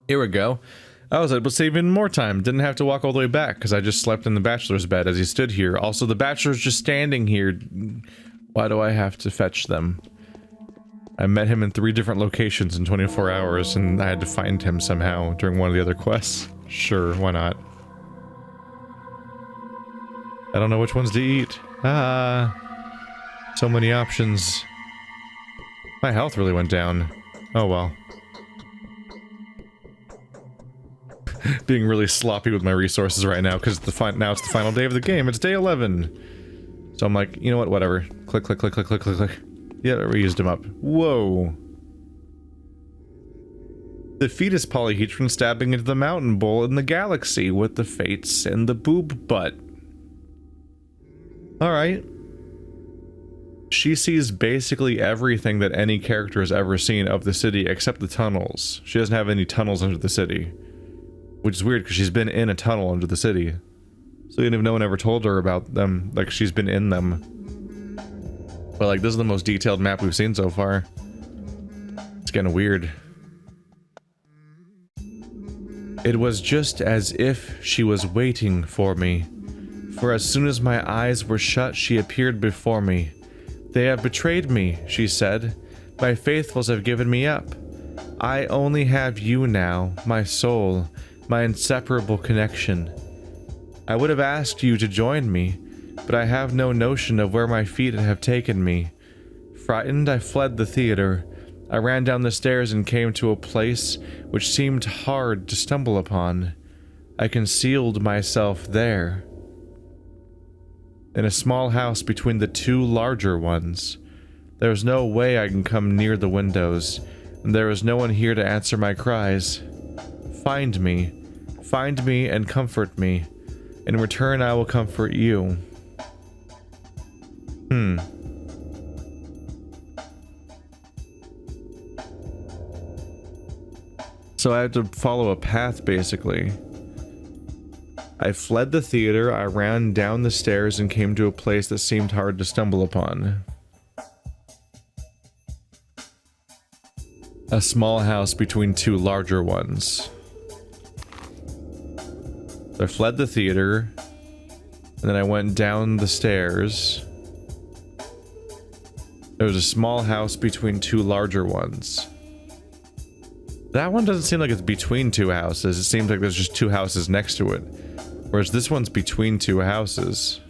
Here we go. I was able to save even more time. Didn't have to walk all the way back because I just slept in the bachelor's bed as he stood here. Also, the bachelor's just standing here. Why do I have to fetch them? I met him in 3 different locations in 24 hours and I had to find him somehow during one of the other quests. Sure, why not? I don't know which ones to eat. So many options. My health really went down. Oh well. Being really sloppy with my resources right now because now it's the final day of the game. It's day 11. So I'm like, you know what? Whatever. Click, click, click, click, click, click, click. Yeah, we used him up. Whoa. The fetus polyhedron stabbing into the mountain bull in the galaxy with the fates and the boob butt. Alright. She sees basically everything that any character has ever seen of the city except the tunnels. She doesn't have any tunnels under the city. Which is weird because she's been in a tunnel under the city. So even if no one ever told her about them, like she's been in them. But like this is the most detailed map we've seen so far. It's getting weird. It was just as if she was waiting for me. For as soon as my eyes were shut, she appeared before me. They have betrayed me, she said. My faithfuls have given me up. I only have you now, my soul, my inseparable connection. I would have asked you to join me, but I have no notion of where my feet have taken me. Frightened, I fled the theater. I ran down the stairs and came to a place which seemed hard to stumble upon. I concealed myself there. In a small house between the 2 larger ones. There is no way I can come near the windows, and there is no one here to answer my cries. Find me and comfort me. In return, I will comfort you. So I have to follow a path, basically. I fled the theater, I ran down the stairs and came to a place that seemed hard to stumble upon. A small house between 2 larger ones. I fled the theater, and then I went down the stairs. There was a small house between 2 larger ones. That one doesn't seem like it's between 2 houses. It seems like there's just 2 houses next to it. Whereas this one's between 2 houses.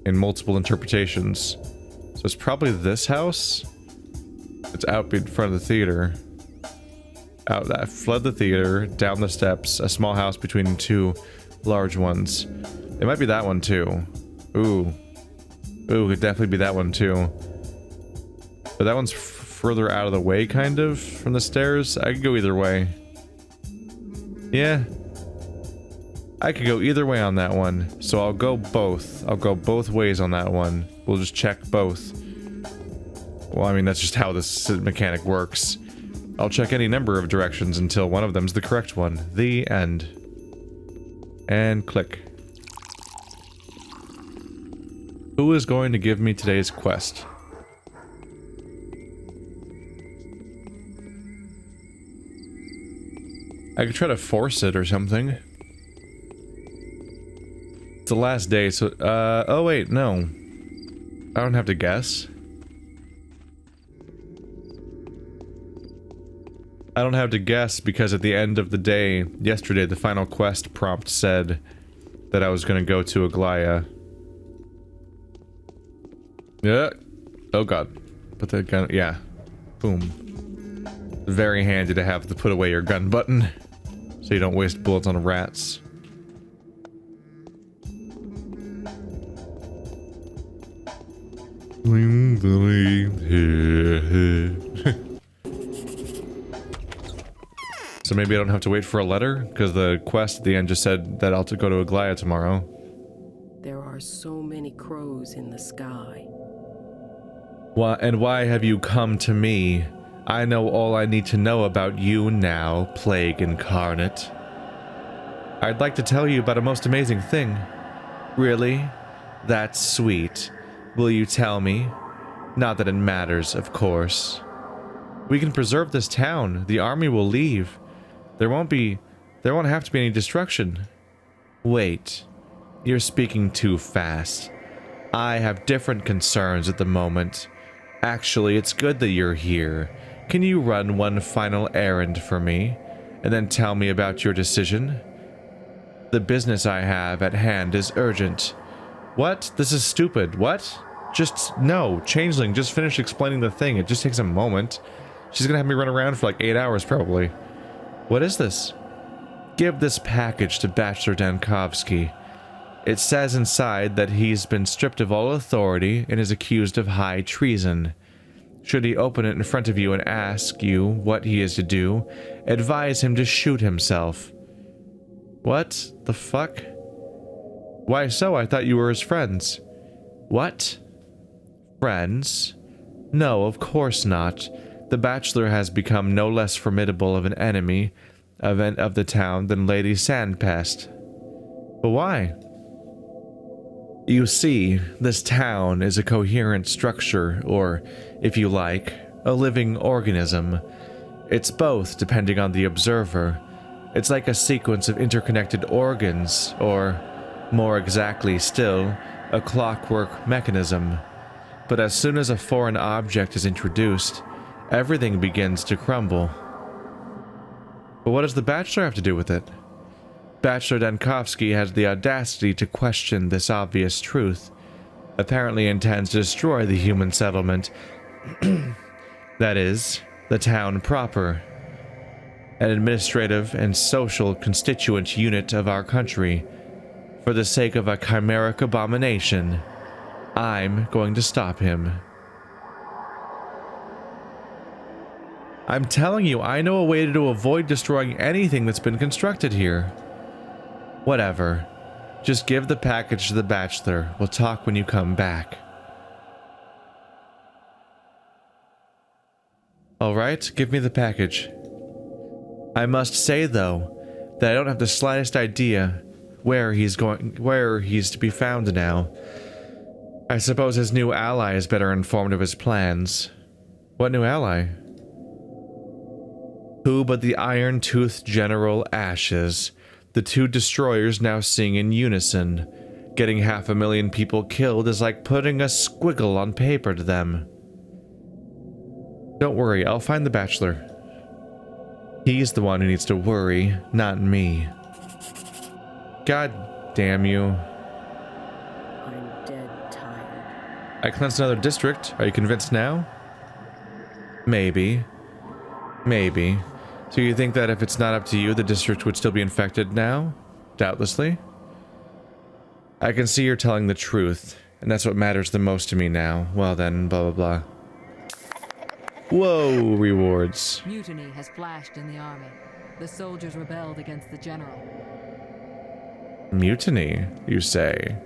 In multiple interpretations. So it's probably this house? It's out in front of the theater. I fled the theater, down the steps, a small house between 2 large ones. It might be that one too. Ooh. Ooh, it could definitely be that one too. But that one's further out of the way, kind of, from the stairs. I could go either way. Yeah. I could go either way on that one. So I'll go both. I'll go both ways on that one. We'll just check both. Well, I mean, that's just how this mechanic works. I'll check any number of directions until one of them's the correct one. The end. And click. Who is going to give me today's quest? I could try to force it or something. It's the last day, so, oh wait, no. I don't have to guess. I don't have to guess because at the end of the day, yesterday, the final quest prompt said that I was gonna go to Aglaya. Yeah. Oh god. Put the gun, yeah. Boom. Very handy to have the put away your gun button, so you don't waste bullets on rats. So maybe I don't have to wait for a letter, because the quest at the end just said that I'll go to Aglaya tomorrow. There are so many crows in the sky. Why have you come to me? I know all I need to know about you now, Plague Incarnate. I'd like to tell you about a most amazing thing. Really? That's sweet. Will you tell me? Not that it matters, of course. We can preserve this town. The army will leave. There won't have to be any destruction. Wait. You're speaking too fast. I have different concerns at the moment. Actually, it's good that you're here. Can you run one final errand for me, and then tell me about your decision? The business I have at hand is urgent. What? This is stupid. What? Just, no. Changeling, just finish explaining the thing. It just takes a moment. She's gonna have me run around for like 8 hours, probably. What is this? Give this package to Bachelor Dankovsky. It says inside that he's been stripped of all authority and is accused of high treason. Should he open it in front of you and ask you what he is to do, advise him to shoot himself. What the fuck? Why so? I thought you were his friends. What? Friends? No, of course not. The Bachelor has become no less formidable of an enemy of the town than Lady Sandpest. But why? You see, this town is a coherent structure, or, if you like, a living organism. It's both, depending on the observer. It's like a sequence of interconnected organs, or, more exactly still, a clockwork mechanism. But as soon as a foreign object is introduced, everything begins to crumble. But what does the Bachelor have to do with it? Bachelor Dankovsky has the audacity to question this obvious truth. Apparently intends to destroy the human settlement. That is, the town proper. An administrative and social constituent unit of our country. For the sake of a chimeric abomination, I'm going to stop him. I'm telling you, I know a way to avoid destroying anything that's been constructed here. Whatever. Just give the package to the Bachelor. We'll talk when you come back. Alright, give me the package. I must say, though, that I don't have the slightest idea where he's to be found now. I suppose his new ally is better informed of his plans. What new ally? Who but the iron-toothed General Ashes? The two destroyers now sing in unison. Getting 500,000 people killed is like putting a squiggle on paper to them. Don't worry, I'll find the Bachelor. He's the one who needs to worry, not me. God damn you. I'm dead tired. I cleansed another district. Are you convinced now? Maybe. Maybe. So you think that if it's not up to you, the district would still be infected now? Doubtlessly. I can see you're telling the truth, and that's what matters the most to me now. Well then, blah blah blah. Whoa, rewards. Mutiny has flashed in the army. The soldiers rebelled against the general. Mutiny, you say?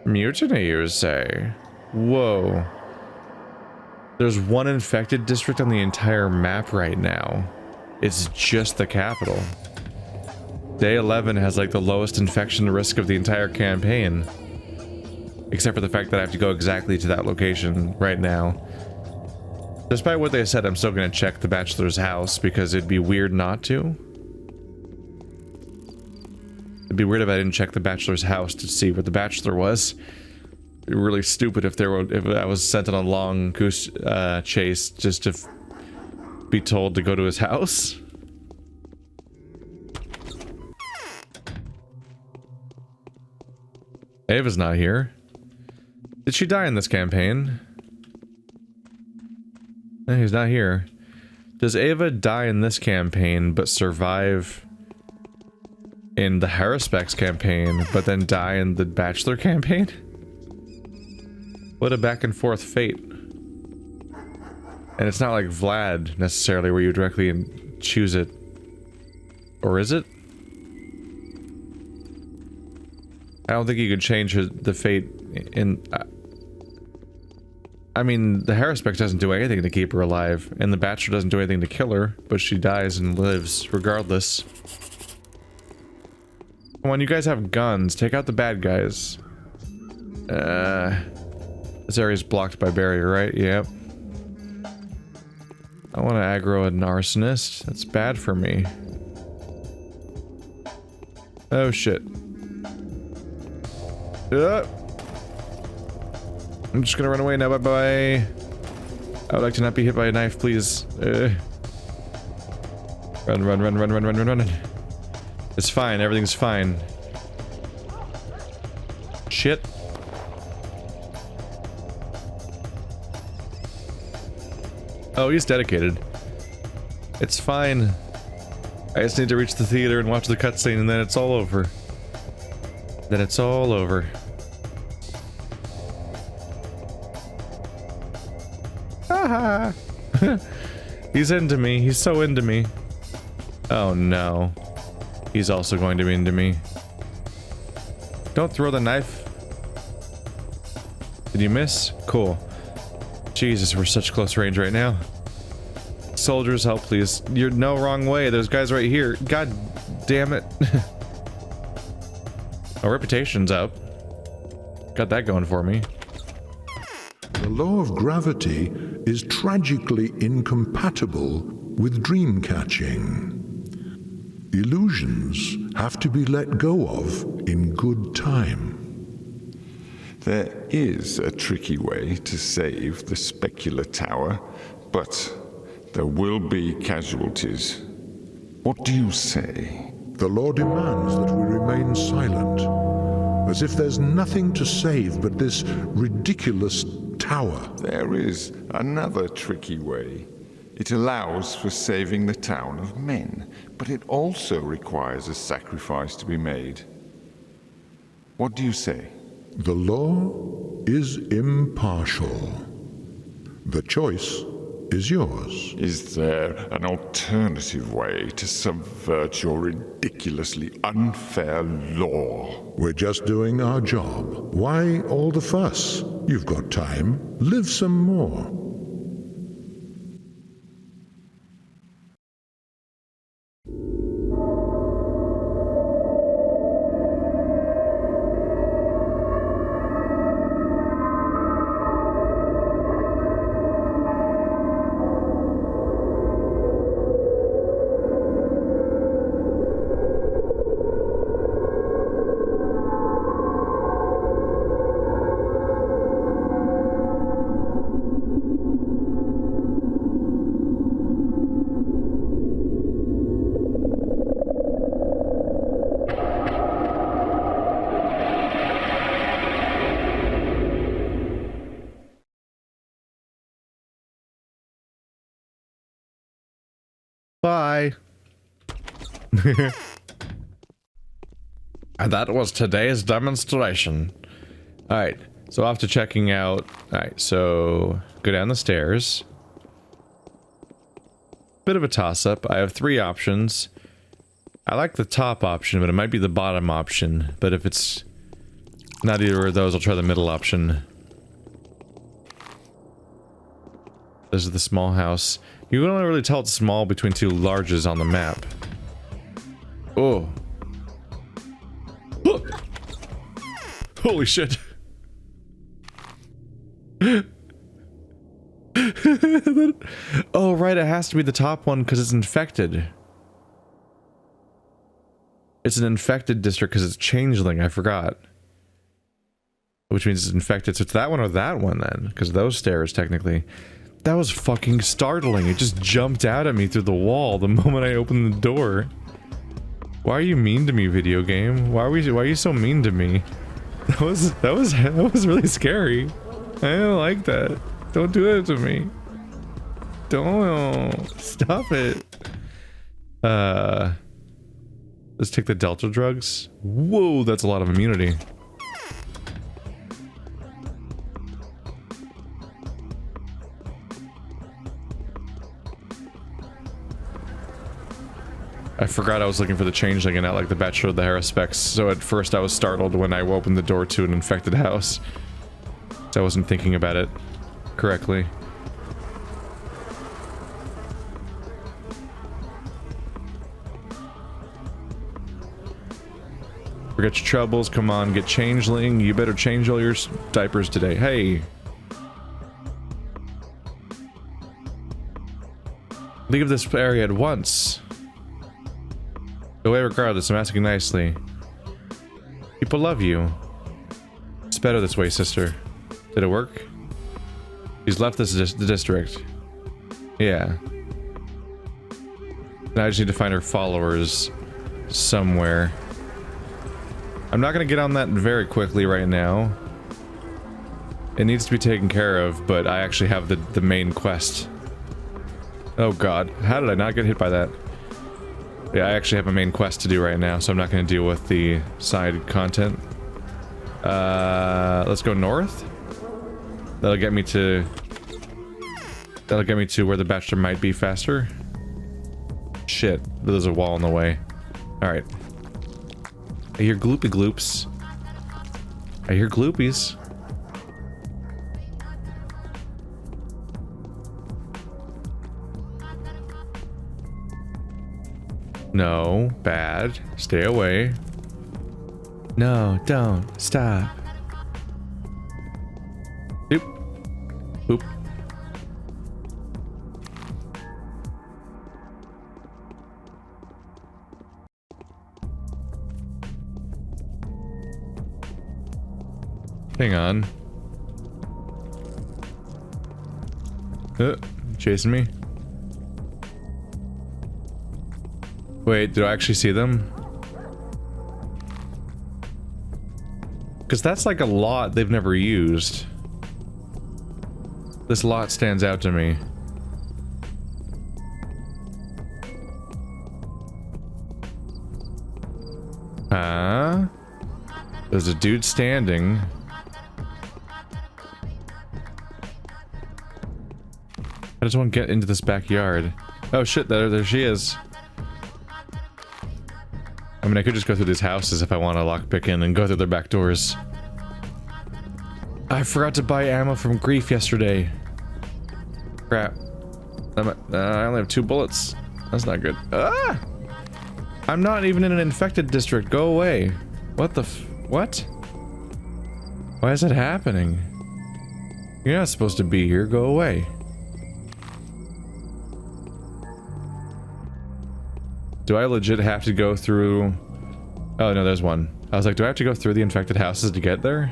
Mutiny, you say? Whoa. There's one infected district on the entire map right now. It's just the capital. Day 11 has like the lowest infection risk of the entire campaign. Except for the fact that I have to go exactly to that location right now. Despite what they said, I'm still gonna check the Bachelor's house because it'd be weird not to. It'd be weird if I didn't check the Bachelor's house to see where the Bachelor was. It'd be really stupid if I was sent on a long goose chase just to be told to go to his house. Ava's not here. Did she die in this campaign? No, he's not here. Does Ava die in this campaign but survive in the Haruspex campaign but then die in the Bachelor campaign? What a back and forth fate. And it's not like Vlad, necessarily, where you directly choose it. Or is it? I don't think you could change the fate in... I mean, the Haruspex doesn't do anything to keep her alive, and the Bachelor doesn't do anything to kill her, but she dies and lives, regardless. Come on, you guys have guns. Take out the bad guys. This area's blocked by barrier, right? Yep. I want to aggro an arsonist. That's bad for me. Oh shit. I'm just gonna run away now. Bye bye. I would like to not be hit by a knife, please. Run, run, run, run, run, run, run, run. It's fine. Everything's fine. Shit. Oh, he's dedicated. It's fine. I just need to reach the theater and watch the cutscene, and then it's all over. Then it's all over. Haha. He's into me. He's so into me. Oh no. He's also going to be into me. Don't throw the knife. Did you miss? Cool. Jesus, we're such close range right now. Soldiers, help please. You're no wrong way. There's guys right here. God damn it. Our reputation's up. Got that going for me. The law of gravity is tragically incompatible with dream catching. Illusions have to be let go of in good time. There is a tricky way to save the specular tower, but there will be casualties. What do you say? The law demands that we remain silent, as if there's nothing to save but this ridiculous tower. There is another tricky way. It allows for saving the town of men, but it also requires a sacrifice to be made. What do you say? The law is impartial. The choice is yours. Is there an alternative way to subvert your ridiculously unfair law? We're just doing our job. Why all the fuss? You've got time. Live some more. Bye. And that was today's demonstration. Alright, so after checking out... Alright, so go down the stairs. Bit of a toss-up. I have 3 options. I like the top option, but it might be the bottom option. But if it's not either of those, I'll try the middle option. This is the small house. You can only really tell it's small between 2 larges on the map. Oh. Holy shit. Oh, right, it has to be the top one because it's infected. It's an infected district because it's Changeling, I forgot. Which means it's infected, so it's that one or that one then, because those stairs, technically. That was fucking startling. It just jumped out at me through the wall the moment I opened the door. Why are you mean to me, video game? Why are you so mean to me? That was really scary. I don't like that. Don't do that to me. Don't. Stop it. Let's take the Delta drugs. Whoa, that's a lot of immunity. I forgot I was looking for the Changeling and not like the Bachelor of the Hera specs, so at first I was startled when I opened the door to an infected house. So I wasn't thinking about it correctly. Forget your troubles, come on, get Changeling, you better change all your diapers today. Hey! Leave this area at once. Go away regardless, I'm asking nicely. People love you. It's better this way, sister. Did it work? He's left the district. Yeah. Now I just need to find her followers somewhere. I'm not gonna get on that very quickly right now. It needs to be taken care of, but I actually have the main quest. Oh god, how did I not get hit by that? Yeah, I actually have a main quest to do right now, so I'm not gonna deal with the side content. Let's go north. That'll get me to where the bachelor might be faster. Shit, there's a wall in the way. Alright. I hear gloopy gloops. I hear gloopies. No, bad. Stay away. No, don't. Stop. Oop. Oop. Hang on. Chasing me? Wait, did I actually see them? Because that's like a lot they've never used. This lot stands out to me. Huh? There's a dude standing. I just want to get into this backyard. Oh shit, there she is. I mean, I could just go through these houses if I want to lockpick in and go through their back doors. I forgot to buy ammo from Grief yesterday. Crap. I only have 2 bullets. That's not good. Ah! I'm not even in an infected district. Go away. What the what? Why is that happening? You're not supposed to be here. Go away. Do I legit have to go through... Oh, no, there's one. I was like, do I have to go through the infected houses to get there?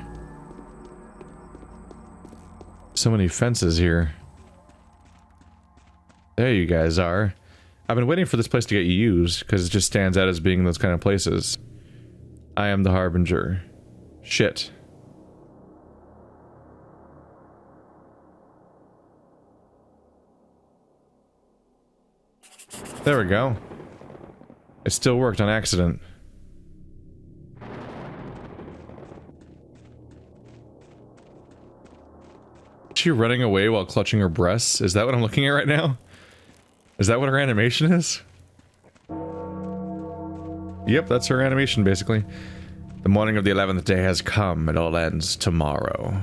So many fences here. There you guys are. I've been waiting for this place to get used, because it just stands out as being those kind of places. I am the Harbinger. Shit. There we go. It still worked on accident. Is she running away while clutching her breasts? Is that what I'm looking at right now? Is that what her animation is? Yep, that's her animation, basically. The morning of the 11th day has come. It all ends tomorrow.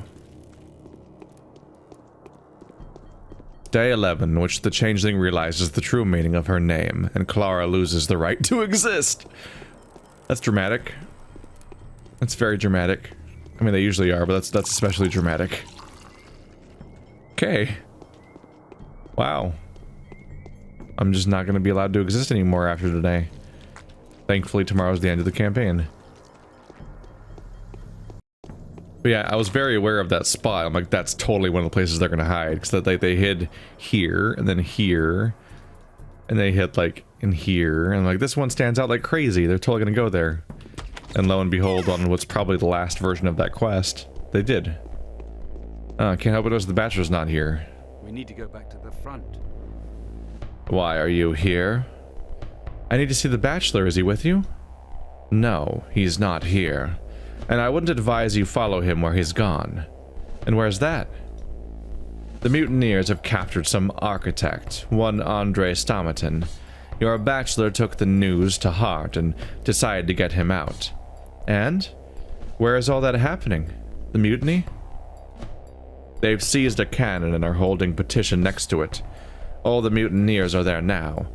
Day 11, in which the Changeling realizes the true meaning of her name, and Clara loses the right to exist. That's dramatic. That's very dramatic. I mean, they usually are, but that's especially dramatic. Okay. Wow. I'm just not going to be allowed to exist anymore after today. Thankfully, tomorrow's the end of the campaign. But yeah, I was very aware of that spot. I'm like, that's totally one of the places they're gonna hide. Because they hid here, and then here. And they hid, like, in here. And like, this one stands out like crazy. They're totally gonna go there. And lo and behold, on what's probably the last version of that quest, they did. Can't help it notice the Bachelor's not here. We need to go back to the front. Why are you here? I need to see the Bachelor. Is he with you? No, he's not here. And I wouldn't advise you follow him where he's gone. And where's that? The mutineers have captured some architect, one Andre Stomaton. Your bachelor took the news to heart and decided to get him out. And? Where is all that happening? The mutiny? They've seized a cannon and are holding petition next to it. All the mutineers are there now,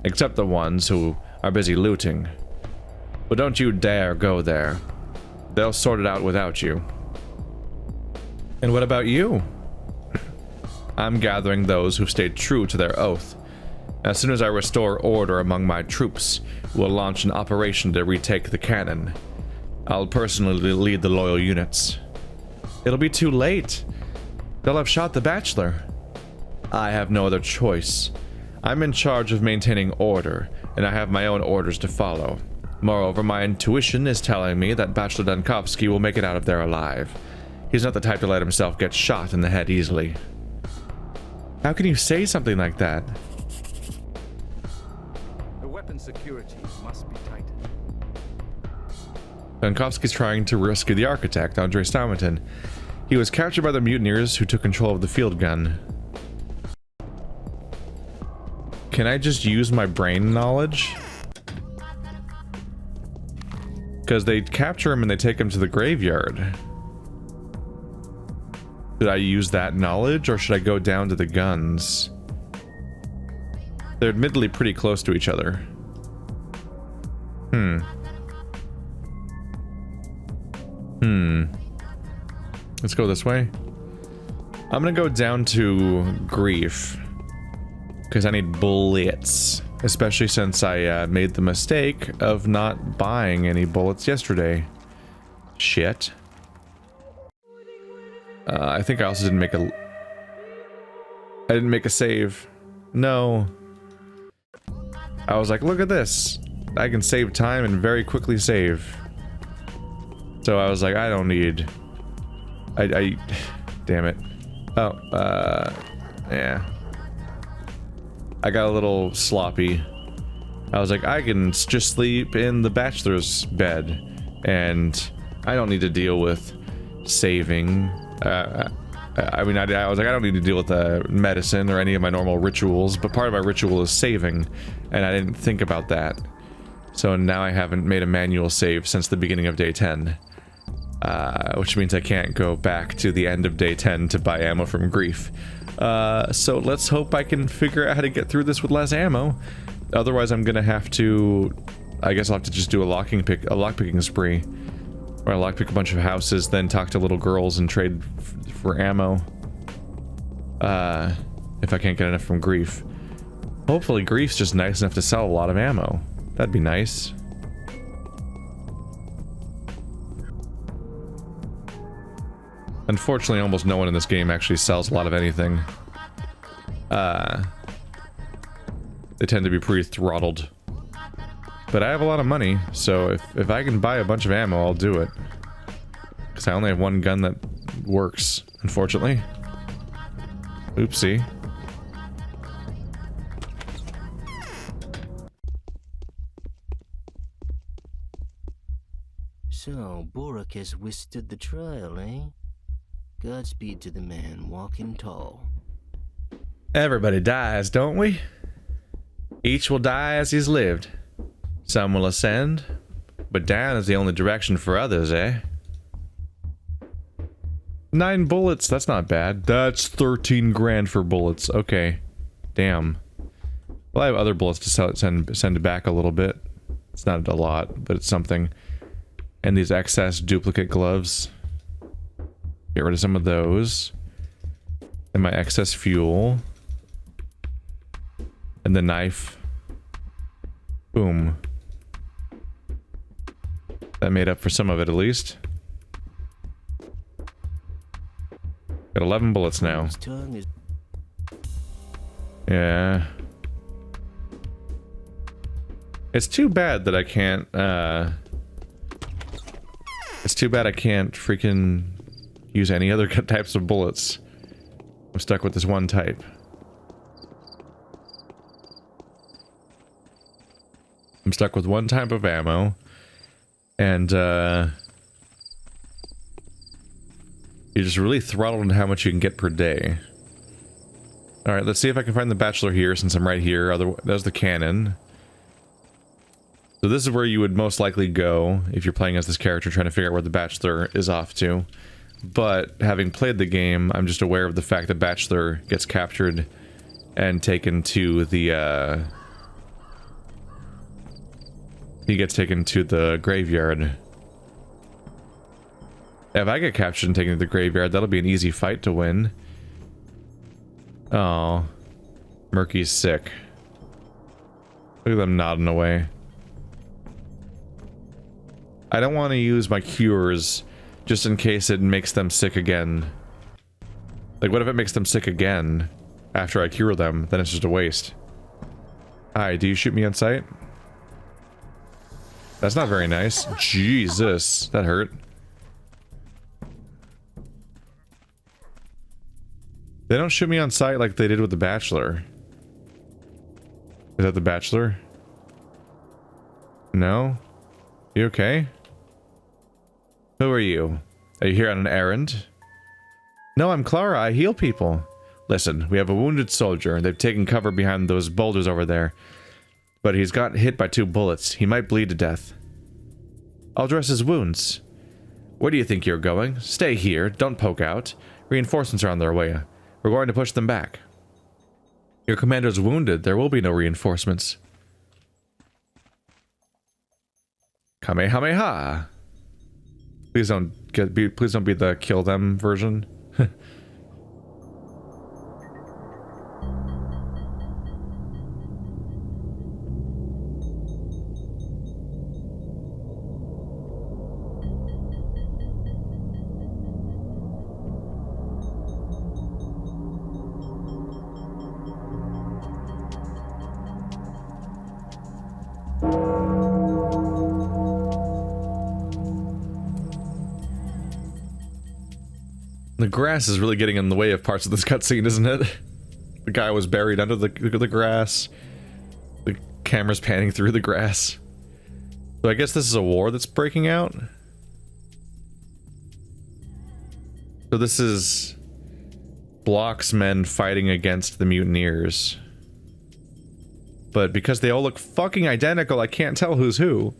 except the ones who are busy looting. But don't you dare go there. They'll sort it out without you. And what about you? I'm gathering those who've stayed true to their oath. As soon as I restore order among my troops, we'll launch an operation to retake the cannon. I'll personally lead the loyal units. It'll be too late. They'll have shot the Bachelor. I have no other choice. I'm in charge of maintaining order, and I have my own orders to follow. Moreover, my intuition is telling me that Bachelor Dunkovsky will make it out of there alive. He's not the type to let himself get shot in the head easily. How can you say something like that? The weapon security must be tightened. Dunkovsky's trying to rescue the architect, Andrei Staumatin. He was captured by the mutineers who took control of the field gun. Can I just use my brain knowledge? Because they capture him and they take him to the graveyard. Should I use that knowledge, or should I go down to the guns? They're admittedly pretty close to each other. Let's go this way. I'm gonna go down to grief. Because I need bullets. Especially since I made the mistake of not buying any bullets yesterday. Shit. I think I also didn't make a... I didn't make a save. No. I was like, look at this. I can save time and very quickly save. So I was like, I don't need... Damn it. Oh, yeah. I got a little sloppy. I was like, I can just sleep in the bachelor's bed, and I don't need to deal with saving. I mean, I was like, I don't need to deal with medicine or any of my normal rituals, but part of my ritual is saving, and I didn't think about that. So now I haven't made a manual save since the beginning of day 10. Which means I can't go back to the end of day 10 to buy ammo from grief. So let's hope I can figure out how to get through this with less ammo. Otherwise, I'm gonna have to... I guess I'll have to just do a lockpicking spree. Where I lockpick a bunch of houses, then talk to little girls and trade for ammo. If I can't get enough from grief. Hopefully grief's just nice enough to sell a lot of ammo. That'd be nice. Unfortunately, almost no one in this game actually sells a lot of anything. They tend to be pretty throttled. But I have a lot of money, so if I can buy a bunch of ammo, I'll do it. Because I only have one gun that works, unfortunately. Oopsie. So, Borak has withstood the trial, eh? Godspeed to the man walking tall. Everybody dies, don't we? Each will die as he's lived. Some will ascend, but down is the only direction for others, eh? 9 bullets, that's not bad. That's 13 grand for bullets. Okay. Damn. Well, I have other bullets to send back a little bit. It's not a lot, but it's something. And these excess duplicate gloves. Get rid of some of those. And my excess fuel. And the knife. Boom. That made up for some of it, at least. Got 11 bullets now. Yeah. It's too bad that I can't, it's too bad I can't freaking use any other types of bullets. I'm stuck with this one type. I'm stuck with one type of ammo. And, you're just really throttled into how much you can get per day. Alright, let's see if I can find the Bachelor here, since I'm right here. There's the cannon. So this is where you would most likely go, if you're playing as this character, trying to figure out where the Bachelor is off to. But, having played the game, I'm just aware of the fact that Bachelor gets captured and taken to the, he gets taken to the graveyard. If I get captured and taken to the graveyard, that'll be an easy fight to win. Oh. Murky's sick. Look at them nodding away. I don't want to use my cures just in case it makes them sick again. Like, what if it makes them sick again after I cure them? Then it's just a waste. Hi, do you shoot me on sight? That's not very nice. Jesus, that hurt. They don't shoot me on sight like they did with the Bachelor. Is that the Bachelor? No? You okay? Who are you? Are you here on an errand? No, I'm Clara. I heal people. Listen, we have a wounded soldier. They've taken cover behind those boulders over there. But he's got hit by 2 bullets. He might bleed to death. I'll dress his wounds. Where do you think you're going? Stay here. Don't poke out. Reinforcements are on their way. We're going to push them back. Your commander's wounded. There will be no reinforcements. Kamehameha! Please don't be the kill them version. The grass is really getting in the way of parts of this cutscene, isn't it? The guy was buried under the grass. The camera's panning through the grass. So I guess this is a war that's breaking out? So this is Block's men fighting against the mutineers. But because they all look fucking identical, I can't tell who's who.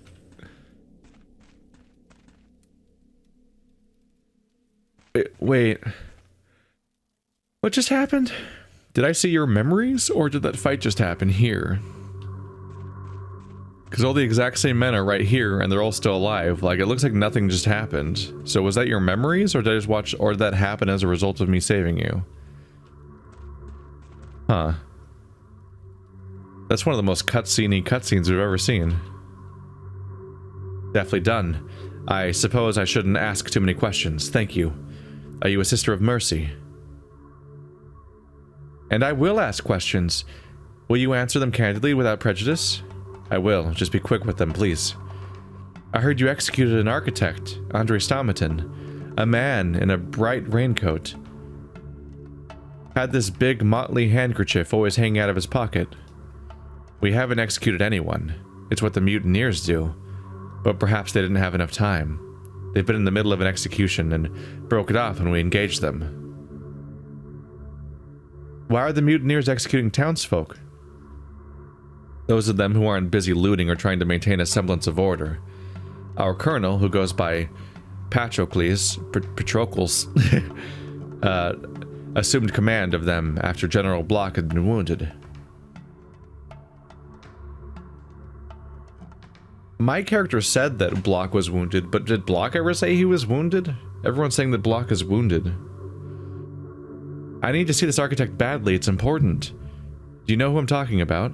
Wait. What just happened? Did I see your memories, or did that fight just happen here? Because all the exact same men are right here, and they're all still alive. Like, it looks like nothing just happened. So was that your memories, or did I just watch, or did that happen as a result of me saving you? Huh. That's one of the most cutscene-y cutscenes we've ever seen. Definitely done. I suppose I shouldn't ask too many questions. Thank you. Are you a sister of mercy? And I will ask questions. Will you answer them candidly without prejudice? I will. Just be quick with them, please. I heard you executed an architect, Andre Stomaton, a man in a bright raincoat. Had this big motley handkerchief always hanging out of his pocket. We haven't executed anyone. It's what the mutineers do. But perhaps they didn't have enough time. They've been in the middle of an execution and broke it off when we engaged them. Why are the mutineers executing townsfolk? Those of them who aren't busy looting or trying to maintain a semblance of order. Our colonel, who goes by Patrocles, assumed command of them after General Block had been wounded. My character said that Block was wounded, but did Block ever say he was wounded? Everyone's saying that Block is wounded. I need to see this architect badly, it's important. Do you know who I'm talking about?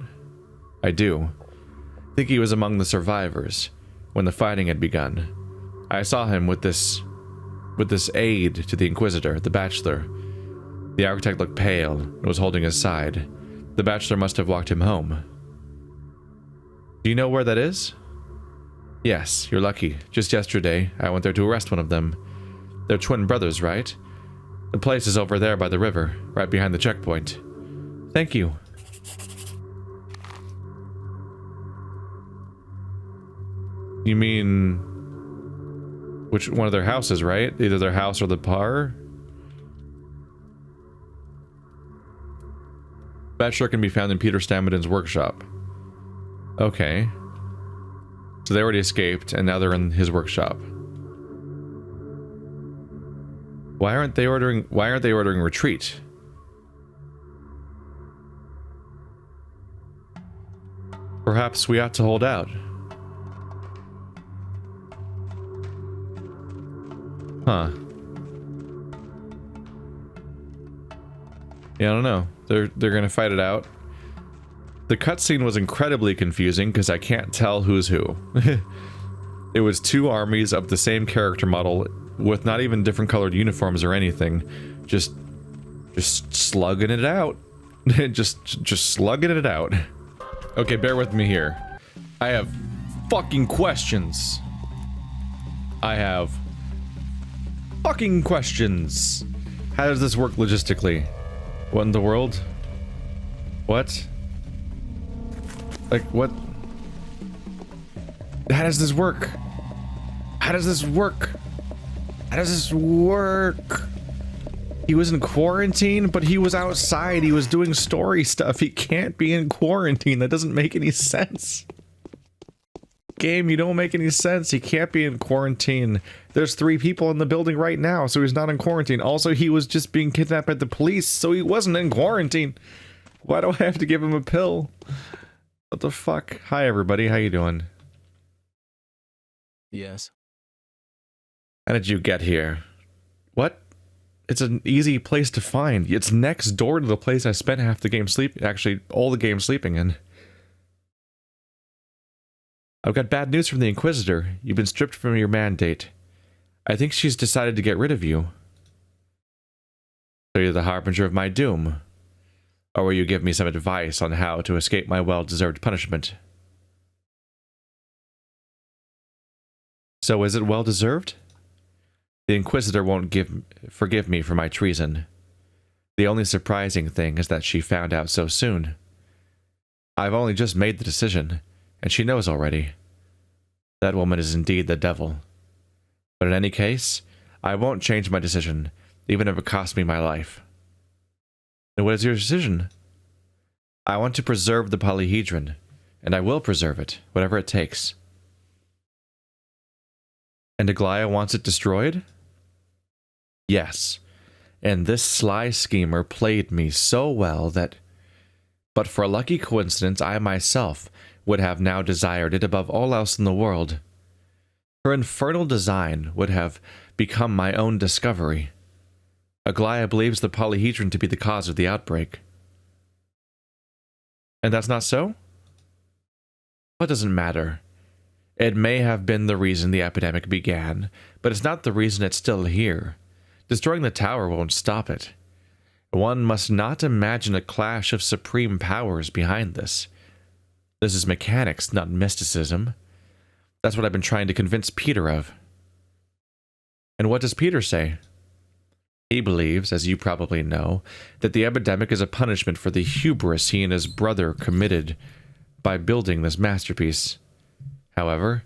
I do. I think he was among the survivors, when the fighting had begun. I saw him with this aide to the Inquisitor, the Bachelor. The architect looked pale and was holding his side. The Bachelor must have walked him home. Do you know where that is? Yes, you're lucky. Just yesterday, I went there to arrest one of them. They're twin brothers, right? The place is over there by the river, right behind the checkpoint. Thank you. You mean... which one of their houses, right? Either their house or the bar? Bachelor can be found in Peter Stamidon's workshop. Okay. So they already escaped, and now they're in his workshop. Why aren't they ordering retreat? Perhaps we ought to hold out. Huh. Yeah, I don't know. They're gonna fight it out. The cutscene was incredibly confusing because I can't tell who's who. It was two armies of the same character model with not even different colored uniforms or anything. Just slugging it out. just slugging it out. Okay, bear with me here. I have fucking questions. I have fucking questions. How does this work logistically? What in the world? What? Like, what? How does this work? How does this work? How does this work? He was in quarantine, but he was outside. He was doing story stuff. He can't be in quarantine. That doesn't make any sense. Game, you don't make any sense. He can't be in quarantine. There's 3 people in the building right now, so he's not in quarantine. Also, he was just being kidnapped by the police, so he wasn't in quarantine. Why do I have to give him a pill? What the fuck? Hi, everybody. How you doing? Yes. How did you get here? What? It's an easy place to find. It's next door to the place I spent half the game sleeping. Actually, all the game sleeping in. I've got bad news from the Inquisitor. You've been stripped from your mandate. I think she's decided to get rid of you. So you're the harbinger of my doom. Or will you give me some advice on how to escape my well-deserved punishment? So is it well-deserved? The Inquisitor won't forgive me for my treason. The only surprising thing is that she found out so soon. I've only just made the decision, and she knows already. That woman is indeed the devil. But in any case, I won't change my decision, even if it costs me my life. And what is your decision? I want to preserve the polyhedron, and I will preserve it, whatever it takes. And Aglaia wants it destroyed? Yes, and this sly schemer played me so well that, but for a lucky coincidence, I myself would have now desired it above all else in the world. Her infernal design would have become my own discovery. Aglaia believes the polyhedron to be the cause of the outbreak. And that's not so? What doesn't matter? It may have been the reason the epidemic began, but it's not the reason it's still here. Destroying the tower won't stop it. One must not imagine a clash of supreme powers behind this. This is mechanics, not mysticism. That's what I've been trying to convince Peter of. And what does Peter say? He believes, as you probably know, that the epidemic is a punishment for the hubris he and his brother committed by building this masterpiece. However,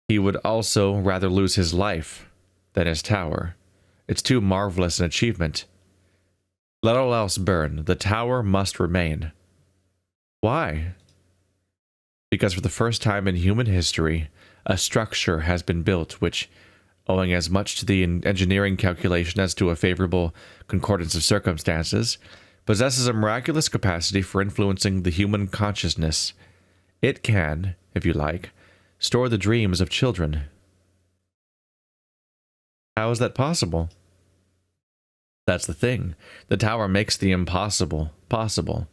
he would also rather lose his life than his tower. It's too marvelous an achievement. Let all else burn. The tower must remain. Why? Because for the first time in human history, a structure has been built which, owing as much to the engineering calculation as to a favorable concordance of circumstances, possesses a miraculous capacity for influencing the human consciousness. It can, if you like, store the dreams of children. How is that possible? That's the thing. The tower makes the impossible possible.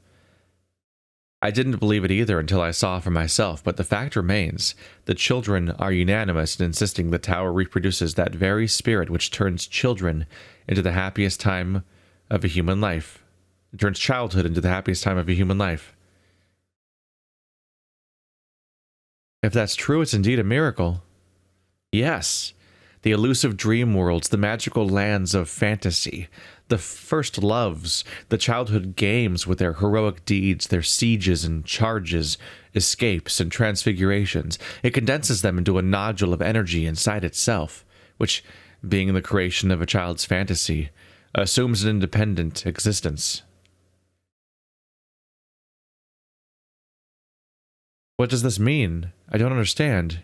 I didn't believe it either until I saw for myself, but the fact remains. The children are unanimous in insisting the tower reproduces that very spirit which turns children into the happiest time of a human life. It turns childhood into the happiest time of a human life. If that's true, it's indeed a miracle. Yes, the elusive dream worlds, the magical lands of fantasy, the first loves, the childhood games with their heroic deeds, their sieges and charges, escapes and transfigurations. It condenses them into a nodule of energy inside itself, which, being the creation of a child's fantasy, assumes an independent existence. What does this mean? I don't understand.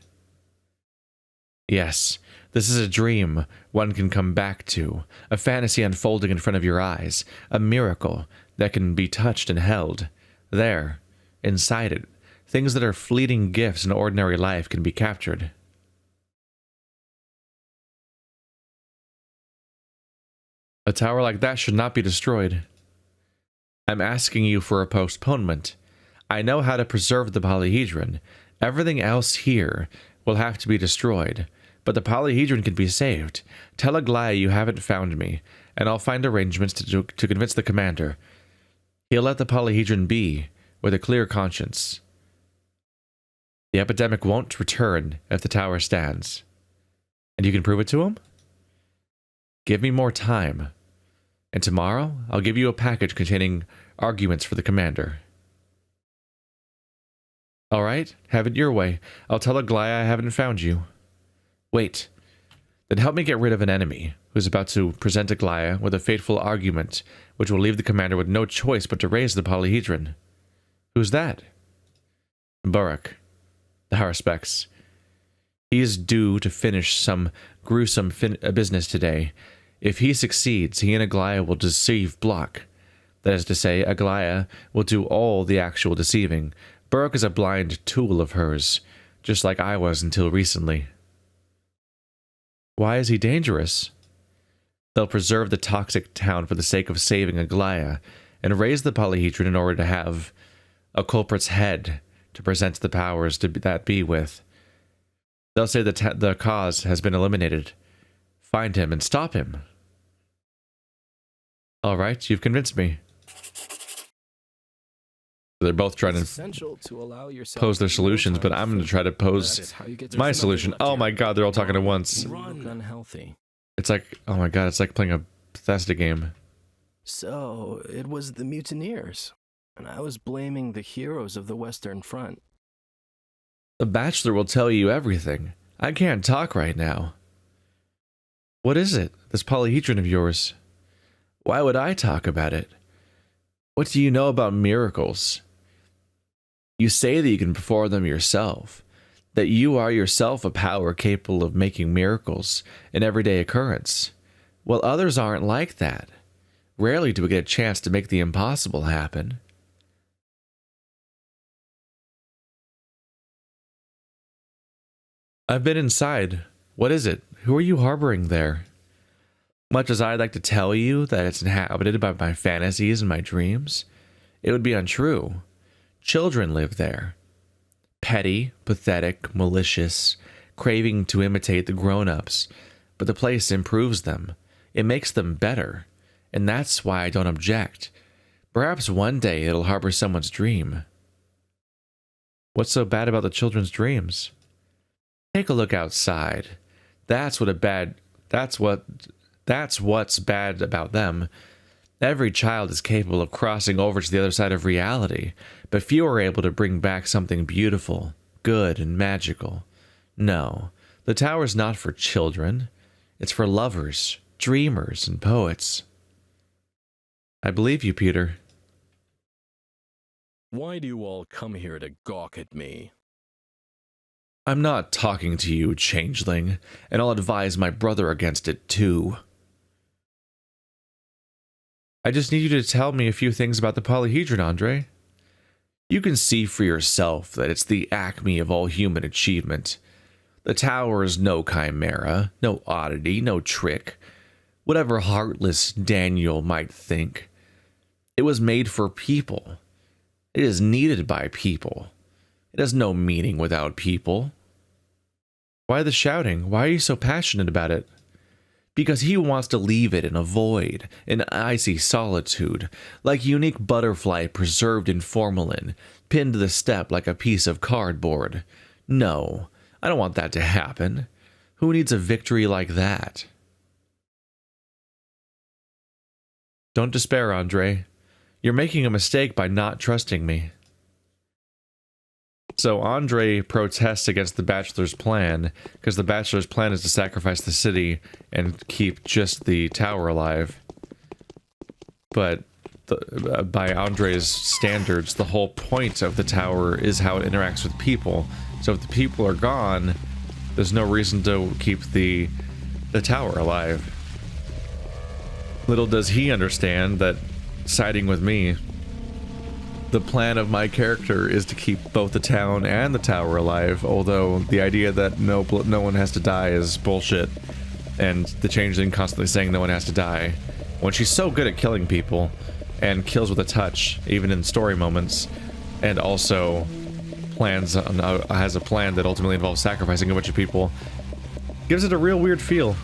Yes, this is a dream one can come back to, a fantasy unfolding in front of your eyes, a miracle that can be touched and held. There, inside it, things that are fleeting gifts in ordinary life can be captured. A tower like that should not be destroyed. I'm asking you for a postponement. I know how to preserve the polyhedron. Everything else here will have to be destroyed, but the polyhedron can be saved. Tell Aglaia you haven't found me, and I'll find arrangements to convince the commander. He'll let the polyhedron be, with a clear conscience. The epidemic won't return if the tower stands. And you can prove it to him? Give me more time. And tomorrow, I'll give you a package containing arguments for the commander. Alright, have it your way. I'll tell Aglaia I haven't found you. Wait. Then help me get rid of an enemy who's about to present Aglaia with a fateful argument which will leave the commander with no choice but to raise the polyhedron. Who's that? Burrock. The Haruspex. He is due to finish some gruesome business today. If he succeeds, he and Aglaia will deceive Block. That is to say, Aglaia will do all the actual deceiving. Burrock is a blind tool of hers, just like I was until recently. Why is he dangerous? They'll preserve the toxic town for the sake of saving Aglaia, and raise the polyhedron in order to have a culprit's head to present the powers that be with. They'll say that the cause has been eliminated. Find him and stop him. Alright, you've convinced me. They're both trying to pose their solutions, but I'm going to try to pose my solution. Oh my god, they're all talking at once. Unhealthy. It's like, oh my god, it's like playing a Bethesda game. So, it was the mutineers, and I was blaming the heroes of the Western Front. The Bachelor will tell you everything. I can't talk right now. What is it, this polyhedron of yours? Why would I talk about it? What do you know about miracles? You say that you can perform them yourself, that you are yourself a power capable of making miracles, an everyday occurrence. Well, others aren't like that. Rarely do we get a chance to make the impossible happen. I've been inside. What is it? Who are you harboring there? Much as I'd like to tell you that it's inhabited by my fantasies and my dreams, it would be untrue. Children live there. Petty, pathetic, malicious, craving to imitate the grown-ups, but the place improves them. It makes them better, and that's why I don't object. Perhaps one day it'll harbor someone's dream. What's so bad about the children's dreams? Take a look outside. That's what's bad about them. Every child is capable of crossing over to the other side of reality, but few are able to bring back something beautiful, good, and magical. No, the tower's not for children. It's for lovers, dreamers, and poets. I believe you, Peter. Why do you all come here to gawk at me? I'm not talking to you, Changeling, and I'll advise my brother against it too. I just need you to tell me a few things about the polyhedron, Andre. You can see for yourself that it's the acme of all human achievement. The tower is no chimera, no oddity, no trick. Whatever heartless Daniel might think. It was made for people. It is needed by people. It has no meaning without people. Why the shouting? Why are you so passionate about it? Because he wants to leave it in a void, an icy solitude, like a unique butterfly preserved in formalin, pinned to the step like a piece of cardboard. No, I don't want that to happen. Who needs a victory like that? Don't despair, Andre. You're making a mistake by not trusting me. So Andre protests against the Bachelor's plan, because the Bachelor's plan is to sacrifice the city and keep just the tower alive. But by Andre's standards, the whole point of the tower is how it interacts with people. So if the people are gone, there's no reason to keep the tower alive. Little does he understand that, siding with me, the plan of my character is to keep both the town and the tower alive, although the idea that no one has to die is bullshit, and the Changeling constantly saying no one has to die, when she's so good at killing people, and kills with a touch, even in story moments, and also plans on, has a plan that ultimately involves sacrificing a bunch of people. Gives it a real weird feel.